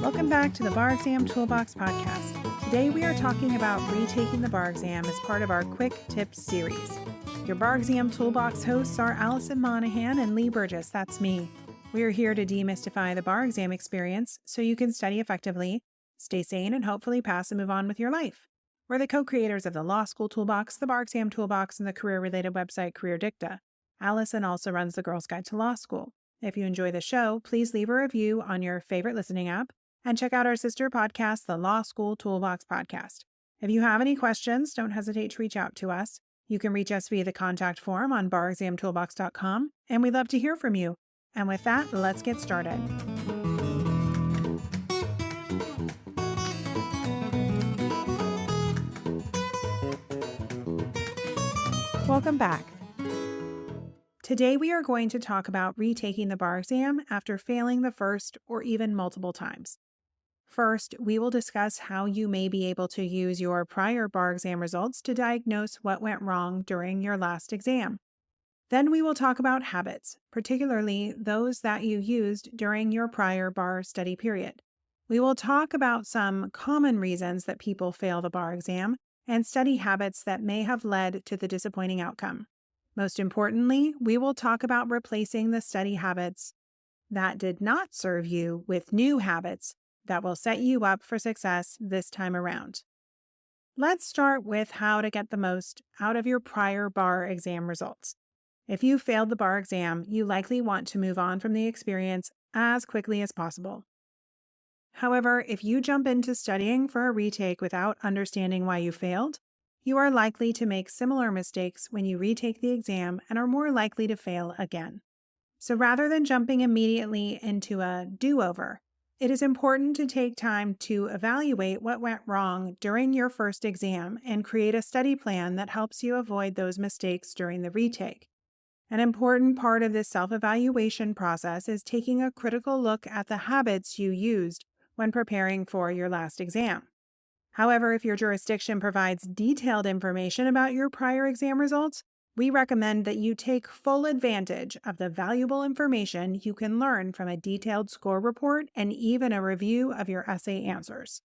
Welcome back to the Bar Exam Toolbox podcast. Today we are talking about retaking the bar exam as part of our Quick Tips series. Your Bar Exam Toolbox hosts are Alison Monahan and Lee Burgess, that's me. We are here to demystify the bar exam experience so you can study effectively, stay sane, and hopefully pass and move on with your life. We're the co-creators of the Law School Toolbox, the Bar Exam Toolbox, and the career-related website Career Dicta. Alison also runs the Girls Guide to Law School. If you enjoy the show, please leave a review on your favorite listening app and check out our sister podcast, the Law School Toolbox Podcast. If you have any questions, don't hesitate to reach out to us. You can reach us via the contact form on barexamtoolbox.com, and we'd love to hear from you. And with that, let's get started. Welcome back. Today we are going to talk about retaking the bar exam after failing the first or even multiple times. First, we will discuss how you may be able to use your prior bar exam results to diagnose what went wrong during your last exam. Then we will talk about habits, particularly those that you used during your prior bar study period. We will talk about some common reasons that people fail the bar exam and study habits that may have led to the disappointing outcome. Most importantly, we will talk about replacing the study habits that did not serve you with new habits that will set you up for success this time around. Let's start with how to get the most out of your prior bar exam results. If you failed the bar exam, you likely want to move on from the experience as quickly as possible. However, if you jump into studying for a retake without understanding why you failed, you are likely to make similar mistakes when you retake the exam and are more likely to fail again. So rather than jumping immediately into a do-over, it is important to take time to evaluate what went wrong during your first exam and create a study plan that helps you avoid those mistakes during the retake. An important part of this self-evaluation process is taking a critical look at the habits you used when preparing for your last exam. However, if your jurisdiction provides detailed information about your prior exam results, we recommend that you take full advantage of the valuable information you can learn from a detailed score report and even a review of your essay answers.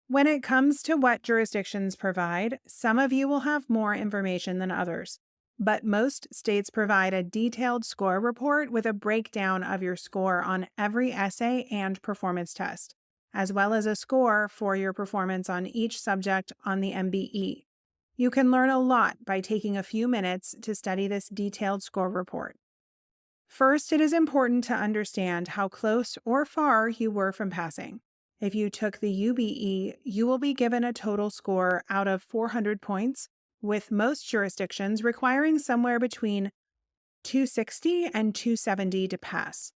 When it comes to what jurisdictions provide, some of you will have more information than others, but most states provide a detailed score report with a breakdown of your score on every essay and performance test, as well as a score for your performance on each subject on the MBE. You can learn a lot by taking a few minutes to study this detailed score report. First, it is important to understand how close or far you were from passing. If you took the UBE, you will be given a total score out of 400 points, with most jurisdictions requiring somewhere between 260 and 270 to pass.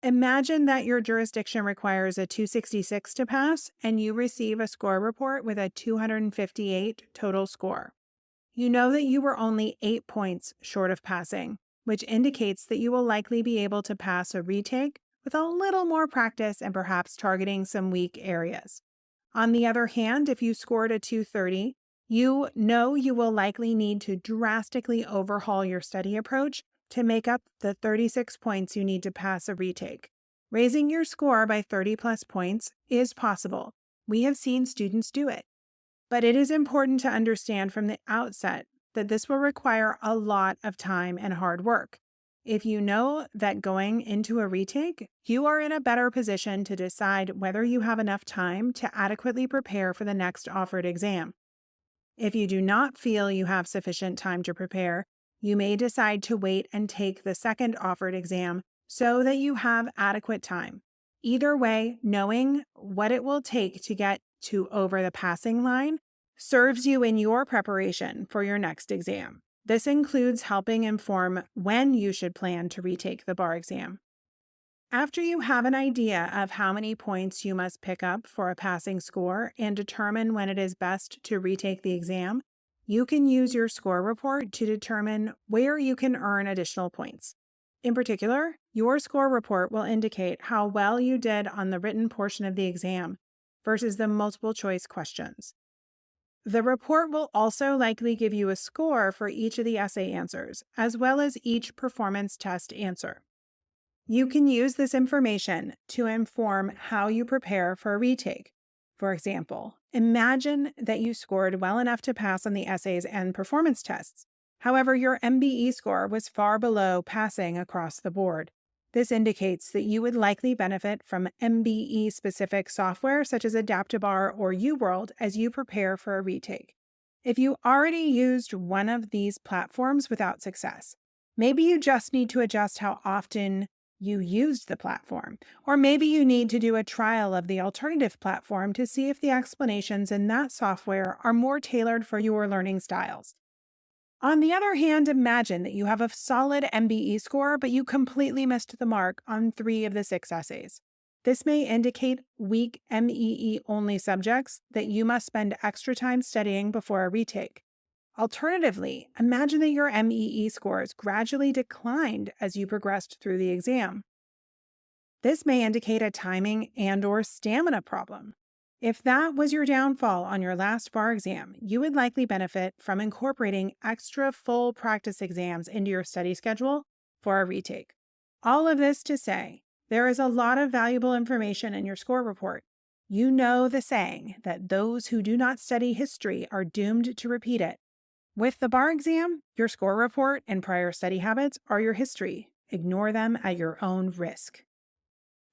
Imagine that your jurisdiction requires a 266 to pass and you receive a score report with a 258 total score. You know that you were only 8 points short of passing, which indicates that you will likely be able to pass a retake with a little more practice and perhaps targeting some weak areas. On the other hand, if you scored a 230, you know you will likely need to drastically overhaul your study approach to make up the 36 points you need to pass a retake. Raising your score by 30 plus points is possible. We have seen students do it. But it is important to understand from the outset that this will require a lot of time and hard work. If you know that going into a retake, you are in a better position to decide whether you have enough time to adequately prepare for the next offered exam. If you do not feel you have sufficient time to prepare, you may decide to wait and take the second offered exam so that you have adequate time. Either way, knowing what it will take to get to over the passing line serves you in your preparation for your next exam. This includes helping inform when you should plan to retake the bar exam. After you have an idea of how many points you must pick up for a passing score and determine when it is best to retake the exam, you can use your score report to determine where you can earn additional points. In particular, your score report will indicate how well you did on the written portion of the exam versus the multiple choice questions. The report will also likely give you a score for each of the essay answers, as well as each performance test answer. You can use this information to inform how you prepare for a retake. For example, imagine that you scored well enough to pass on the essays and performance tests. However, your MBE score was far below passing across the board. This indicates that you would likely benefit from MBE-specific software such as Adaptibar or UWorld as you prepare for a retake. If you already used one of these platforms without success, maybe you just need to adjust how often you used the platform, or maybe you need to do a trial of the alternative platform to see if the explanations in that software are more tailored for your learning styles. On the other hand, imagine that you have a solid MBE score, but you completely missed the mark on 3 of the 6 essays. This may indicate weak MEE-only subjects that you must spend extra time studying before a retake. Alternatively, imagine that your MEE scores gradually declined as you progressed through the exam. This may indicate a timing and/or stamina problem. If that was your downfall on your last bar exam, you would likely benefit from incorporating extra full practice exams into your study schedule for a retake. All of this to say, there is a lot of valuable information in your score report. You know the saying that those who do not study history are doomed to repeat it. With the bar exam, your score report and prior study habits are your history. Ignore them at your own risk.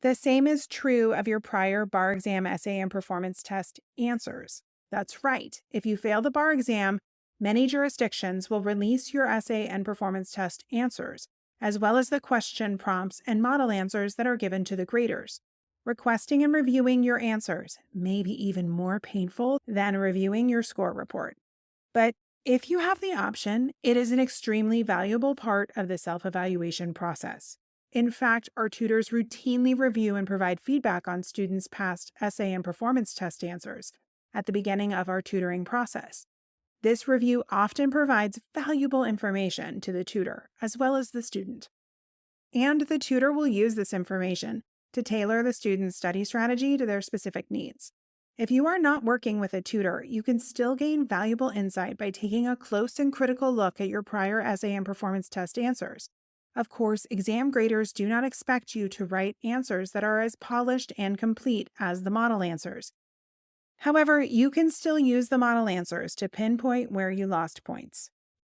The same is true of your prior bar exam essay and performance test answers. That's right. If you fail the bar exam, many jurisdictions will release your essay and performance test answers, as well as the question prompts and model answers that are given to the graders. Requesting and reviewing your answers may be even more painful than reviewing your score report. But if you have the option, it is an extremely valuable part of the self-evaluation process. In fact, our tutors routinely review and provide feedback on students' past essay and performance test answers at the beginning of our tutoring process. This review often provides valuable information to the tutor as well as the student. And the tutor will use this information to tailor the student's study strategy to their specific needs. If you are not working with a tutor, you can still gain valuable insight by taking a close and critical look at your prior essay and performance test answers. Of course, exam graders do not expect you to write answers that are as polished and complete as the model answers. However, you can still use the model answers to pinpoint where you lost points.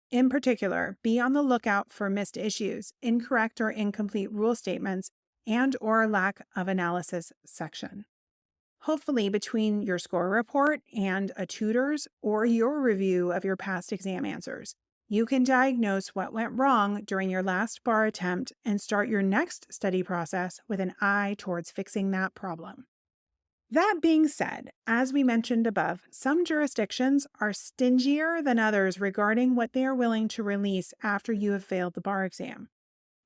In particular, be on the lookout for missed issues, incorrect or incomplete rule statements, and/or lack of analysis section. Hopefully, between your score report and a tutor's or your review of your past exam answers, you can diagnose what went wrong during your last bar attempt and start your next study process with an eye towards fixing that problem. That being said, as we mentioned above, some jurisdictions are stingier than others regarding what they are willing to release after you have failed the bar exam.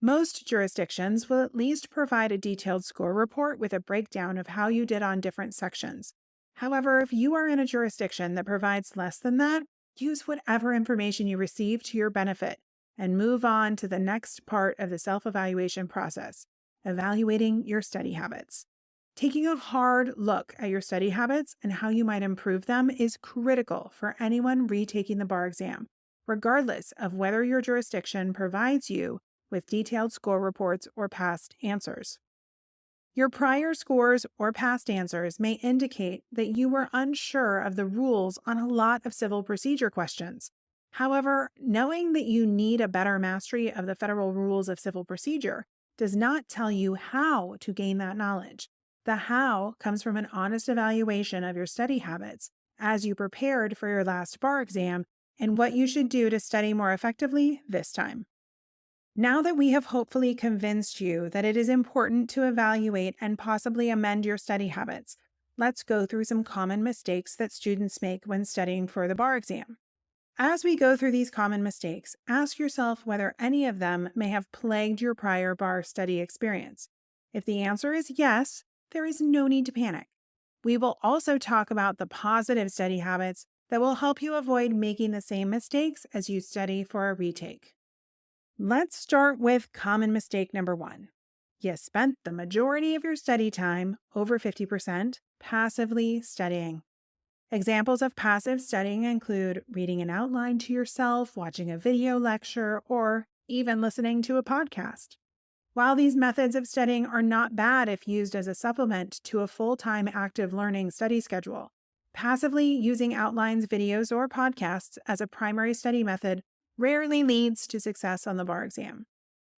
Most jurisdictions will at least provide a detailed score report with a breakdown of how you did on different sections. However, if you are in a jurisdiction that provides less than that, use whatever information you receive to your benefit and move on to the next part of the self-evaluation process, evaluating your study habits. Taking a hard look at your study habits and how you might improve them is critical for anyone retaking the bar exam, regardless of whether your jurisdiction provides you with detailed score reports or past answers. Your prior scores or past answers may indicate that you were unsure of the rules on a lot of civil procedure questions. However, knowing that you need a better mastery of the federal rules of civil procedure does not tell you how to gain that knowledge. The how comes from an honest evaluation of your study habits as you prepared for your last bar exam and what you should do to study more effectively this time. Now that we have hopefully convinced you that it is important to evaluate and possibly amend your study habits, let's go through some common mistakes that students make when studying for the bar exam. As we go through these common mistakes, ask yourself whether any of them may have plagued your prior bar study experience. If the answer is yes, there is no need to panic. We will also talk about the positive study habits that will help you avoid making the same mistakes as you study for a retake. Let's start with common mistake number 1. You spent the majority of your study time, over 50%, passively studying. Examples of passive studying include reading an outline to yourself, watching a video lecture, or even listening to a podcast. While these methods of studying are not bad if used as a supplement to a full-time active learning study schedule, passively using outlines, videos, or podcasts as a primary study method rarely leads to success on the bar exam.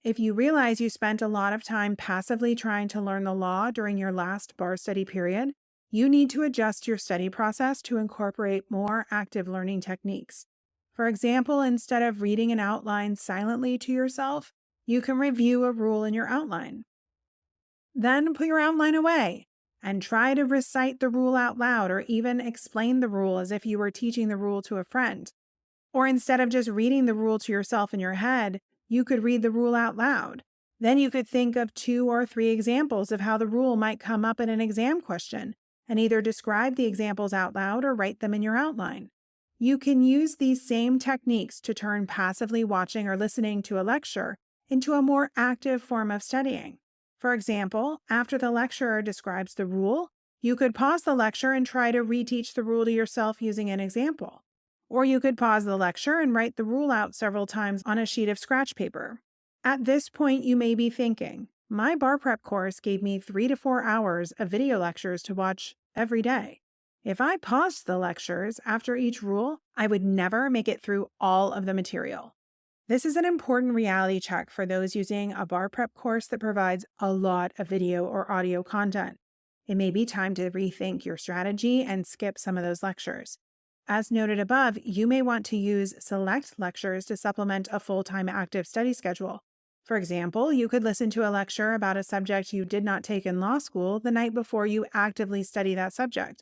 If you realize you spent a lot of time passively trying to learn the law during your last bar study period, you need to adjust your study process to incorporate more active learning techniques. For example, instead of reading an outline silently to yourself, you can review a rule in your outline. Then put your outline away and try to recite the rule out loud or even explain the rule as if you were teaching the rule to a friend. Or instead of just reading the rule to yourself in your head, you could read the rule out loud. Then you could think of 2 or 3 examples of how the rule might come up in an exam question and either describe the examples out loud or write them in your outline. You can use these same techniques to turn passively watching or listening to a lecture into a more active form of studying. For example, after the lecturer describes the rule, you could pause the lecture and try to reteach the rule to yourself using an example. Or you could pause the lecture and write the rule out several times on a sheet of scratch paper. At this point, you may be thinking, my bar prep course gave me 3 to 4 hours of video lectures to watch every day. If I paused the lectures after each rule, I would never make it through all of the material. This is an important reality check for those using a bar prep course that provides a lot of video or audio content. It may be time to rethink your strategy and skip some of those lectures. As noted above, you may want to use select lectures to supplement a full-time active study schedule. For example, you could listen to a lecture about a subject you did not take in law school the night before you actively study that subject.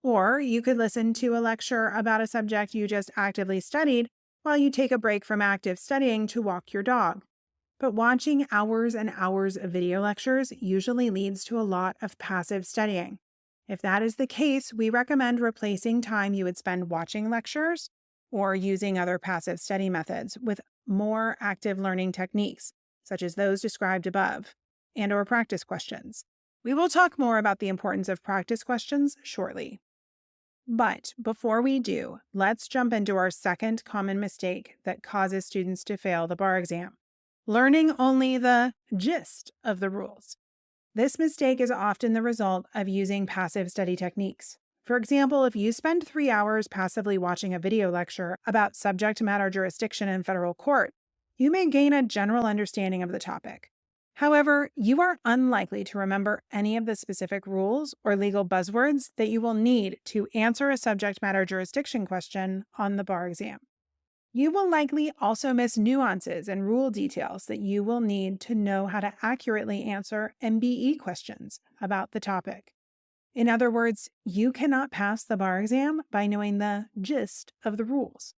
Or you could listen to a lecture about a subject you just actively studied while you take a break from active studying to walk your dog. But watching hours and hours of video lectures usually leads to a lot of passive studying. If that is the case, we recommend replacing time you would spend watching lectures or using other passive study methods with more active learning techniques, such as those described above, and/or practice questions. We will talk more about the importance of practice questions shortly. But before we do, let's jump into our second common mistake that causes students to fail the bar exam: learning only the gist of the rules. This mistake is often the result of using passive study techniques. For example, if you spend 3 hours passively watching a video lecture about subject matter jurisdiction in federal court, you may gain a general understanding of the topic. However, you are unlikely to remember any of the specific rules or legal buzzwords that you will need to answer a subject matter jurisdiction question on the bar exam. You will likely also miss nuances and rule details that you will need to know how to accurately answer MBE questions about the topic. In other words, you cannot pass the bar exam by knowing the gist of the rules.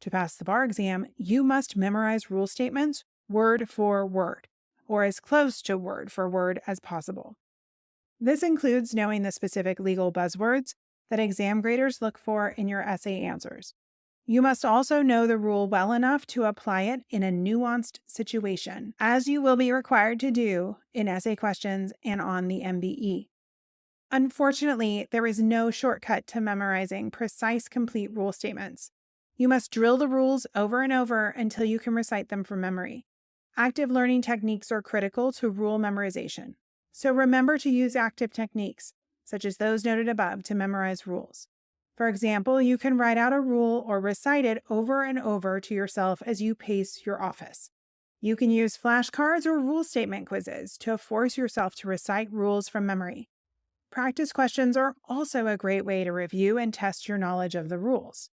To pass the bar exam, you must memorize rule statements word for word, or as close to word for word as possible. This includes knowing the specific legal buzzwords that exam graders look for in your essay answers. You must also know the rule well enough to apply it in a nuanced situation, as you will be required to do in essay questions and on the MBE. Unfortunately, there is no shortcut to memorizing precise, complete rule statements. You must drill the rules over and over until you can recite them from memory. Active learning techniques are critical to rule memorization, so remember to use active techniques, such as those noted above, to memorize rules. For example, you can write out a rule or recite it over and over to yourself as you pace your office. You can use flashcards or rule statement quizzes to force yourself to recite rules from memory. Practice questions are also a great way to review and test your knowledge of the rules.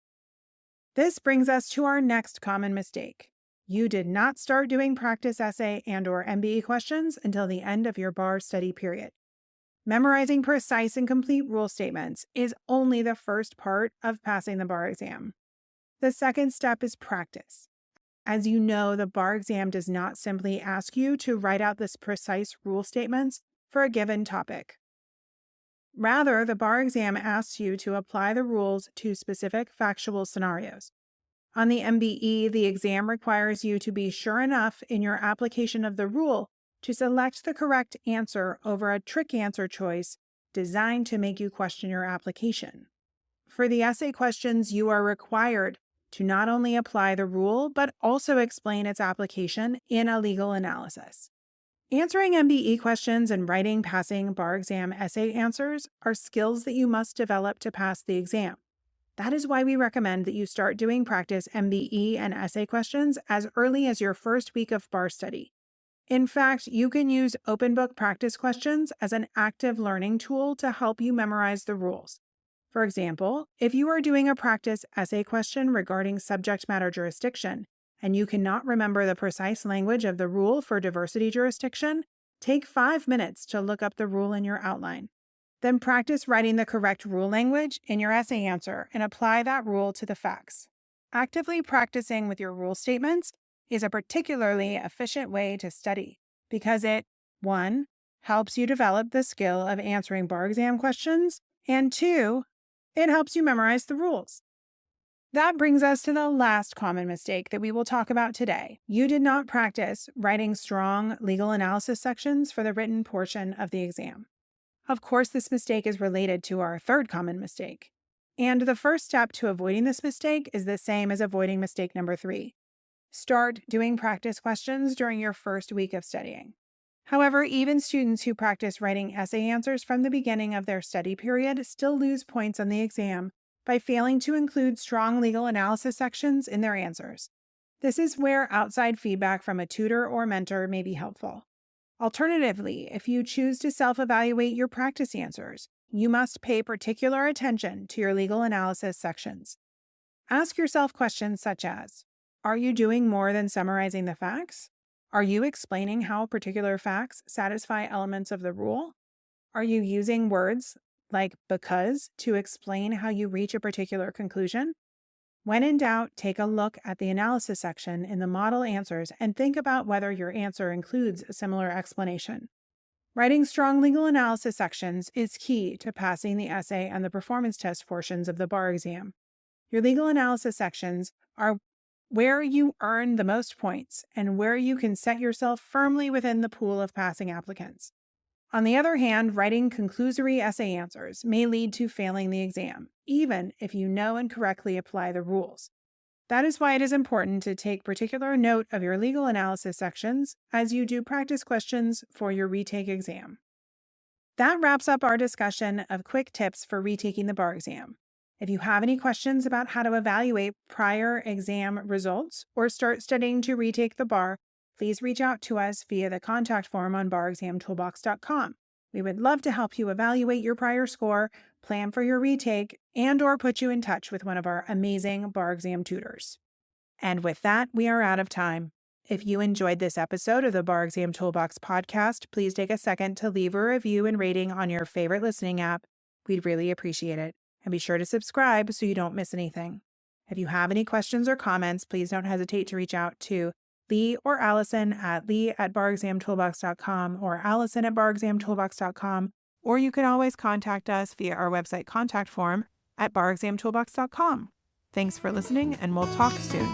This brings us to our next common mistake. You did not start doing practice essay and/or MBE questions until the end of your bar study period. Memorizing precise and complete rule statements is only the first part of passing the bar exam. The second step is practice. As you know, the bar exam does not simply ask you to write out the precise rule statements for a given topic. Rather, the bar exam asks you to apply the rules to specific factual scenarios. On the MBE, the exam requires you to be sure enough in your application of the rule to select the correct answer over a trick answer choice designed to make you question your application. For the essay questions, you are required to not only apply the rule, but also explain its application in a legal analysis. Answering MBE questions and writing passing bar exam essay answers are skills that you must develop to pass the exam. That is why we recommend that you start doing practice MBE and essay questions as early as your first week of bar study. In fact, you can use open book practice questions as an active learning tool to help you memorize the rules. For example, if you are doing a practice essay question regarding subject matter jurisdiction, and you cannot remember the precise language of the rule for diversity jurisdiction, take 5 minutes to look up the rule in your outline. Then practice writing the correct rule language in your essay answer and apply that rule to the facts. Actively practicing with your rule statements is a particularly efficient way to study because it, 1, helps you develop the skill of answering bar exam questions, and 2, it helps you memorize the rules. That brings us to the last common mistake that we will talk about today. You did not practice writing strong legal analysis sections for the written portion of the exam. Of course, this mistake is related to our third common mistake. And the first step to avoiding this mistake is the same as avoiding mistake number 3. Start doing practice questions during your first week of studying. However, even students who practice writing essay answers from the beginning of their study period still lose points on the exam by failing to include strong legal analysis sections in their answers. This is where outside feedback from a tutor or mentor may be helpful. Alternatively, if you choose to self-evaluate your practice answers, you must pay particular attention to your legal analysis sections. Ask yourself questions such as, are you doing more than summarizing the facts? Are you explaining how particular facts satisfy elements of the rule? Are you using words like because to explain how you reach a particular conclusion? When in doubt, take a look at the analysis section in the model answers and think about whether your answer includes a similar explanation. Writing strong legal analysis sections is key to passing the essay and the performance test portions of the bar exam. Your legal analysis sections are where you earn the most points and where you can set yourself firmly within the pool of passing applicants. On the other hand, writing conclusory essay answers may lead to failing the exam, even if you know and correctly apply the rules. That is why it is important to take particular note of your legal analysis sections as you do practice questions for your retake exam. That wraps up our discussion of quick tips for retaking the bar exam. If you have any questions about how to evaluate prior exam results or start studying to retake the bar, please reach out to us via the contact form on barexamtoolbox.com. We would love to help you evaluate your prior score, plan for your retake, and/or put you in touch with one of our amazing bar exam tutors. And with that, we are out of time. If you enjoyed this episode of the Bar Exam Toolbox podcast, please take a second to leave a review and rating on your favorite listening app. We'd really appreciate it. And be sure to subscribe so you don't miss anything. If you have any questions or comments, please don't hesitate to reach out to Lee or Allison at lee@barexamtoolbox.com or allison@barexamtoolbox.com, or you can always contact us via our website contact form at barexamtoolbox.com. Thanks for listening, and we'll talk soon.